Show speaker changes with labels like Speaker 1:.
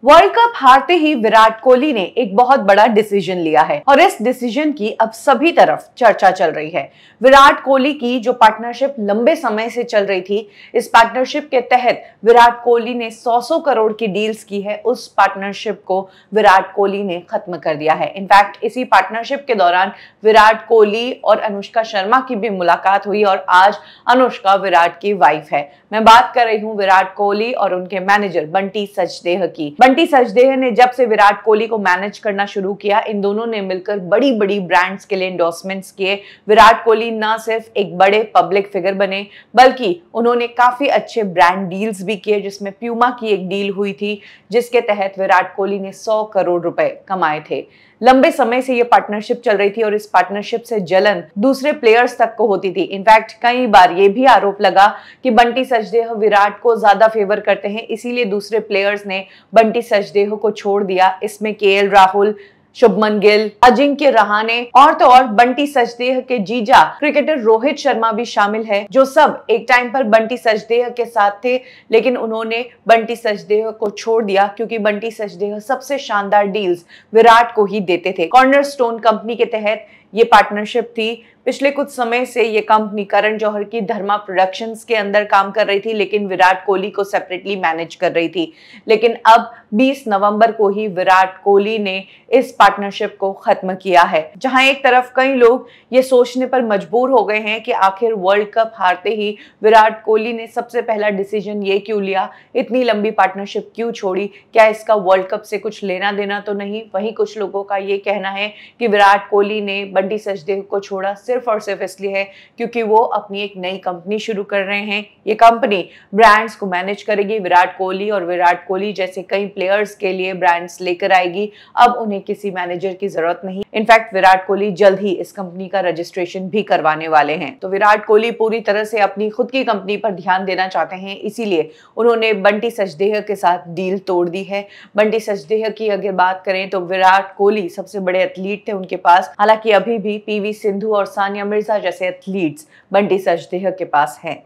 Speaker 1: World cup हारते ही विराट कोहली ने एक बहुत बड़ा डिसीजन लिया है और इस डिसीजन की अब सभी तरफ चर्चा चल रही है। विराट कोहली की जो पार्टनरशिप लंबे समय से चल रही थी, इस पार्टनरशिप के तहत विराट कोहली ने 100 करोड़ की डील्स की है। उस पार्टनरशिप को विराट कोहली ने खत्म कर दिया है। इनफैक्ट इसी पार्टनरशिप के दौरान विराट कोहली और अनुष्का शर्मा की भी मुलाकात हुई और आज अनुष्का विराट की वाइफ है। मैं बात कर रही हूँ विराट कोहली और उनके मैनेजर बंटी सचदेह की। बंटी सचदेह ने जब से विराट कोहली को मैनेज करना शुरू किया, इन दोनों ने मिलकर बड़ी बड़ी ब्रांड्स के लिए एंडोर्समेंट्स किए। विराट कोहली ना सिर्फ एक बड़े पब्लिक फिगर बने, बल्कि उन्होंने काफी अच्छे ब्रांड डील्स भी किए, जिसमें प्यूमा की एक डील हुई थी जिसके तहत विराट कोहली ने 100 करोड़ रुपए कमाए थे। लंबे समय से ये पार्टनरशिप चल रही थी और इस पार्टनरशिप से जलन दूसरे प्लेयर्स तक को होती थी। इनफैक्ट कई बार ये भी आरोप लगा कि बंटी सचदेह विराट को ज्यादा फेवर करते हैं, इसीलिए दूसरे प्लेयर्स ने बंटी सचदेह को छोड़ दिया। इसमें केएल राहुल, शुभमन गिल, अजिंक्य रहाणे और तो और बंटी सचदेह के जीजा क्रिकेटर रोहित शर्मा भी शामिल है, जो सब एक टाइम पर बंटी सचदेह के साथ थे, लेकिन उन्होंने बंटी सचदेह को छोड़ दिया क्योंकि बंटी सचदेह सबसे शानदार डील्स विराट को ही देते थे। कॉर्नरस्टोन कंपनी के तहत ये पार्टनरशिप थी। पिछले कुछ समय से ये कंपनी करण जौहर की धर्मा प्रोडक्शंस के अंदर काम कर रही थी, लेकिन विराट कोहली को सेपरेटली मैनेज कर रही थी। लेकिन अब 20 नवंबर को ही विराट कोहली ने इस पार्टनरशिप को खत्म किया है। जहां एक तरफ कई लोग ये सोचने पर मजबूर हो गए हैं कि आखिर वर्ल्ड कप हारते ही विराट कोहली ने सबसे पहला डिसीजन ये क्यों लिया, इतनी लंबी पार्टनरशिप क्यों छोड़ी, क्या इसका वर्ल्ड कप से कुछ लेना देना तो नहीं। वहीं कुछ लोगों का ये कहना है कि विराट कोहली ने बंटी सचदेह को छोड़ा सिर्फ और सिर्फ इसलिए है क्योंकि वो अपनी एक नई कंपनी शुरू कर रहे हैं। ये कंपनी ब्रांड्स को मैनेज करेगी, विराट कोहली और विराट कोहली जैसे कई प्लेयर्स के लिए ब्रांड्स लेकर आएगी। अब उन्हें किसी मैनेजर की जरूरत नहीं। इनफैक्ट विराट कोहली जल्द ही इस कंपनी का रजिस्ट्रेशन भी करवाने वाले हैं। तो विराट कोहली पूरी तरह से अपनी खुद की कंपनी पर ध्यान देना चाहते हैं, इसीलिए उन्होंने बंटी सचदेह के साथ डील तोड़ दी है। बंटी सचदेह की अगर बात करें तो विराट कोहली सबसे बड़े एथलीट थे उनके पास, हालांकि अभी भी पीवी सिंधु और सानिया मिर्जा जैसे एथलीट्स बंटी सचदेह के पास हैं।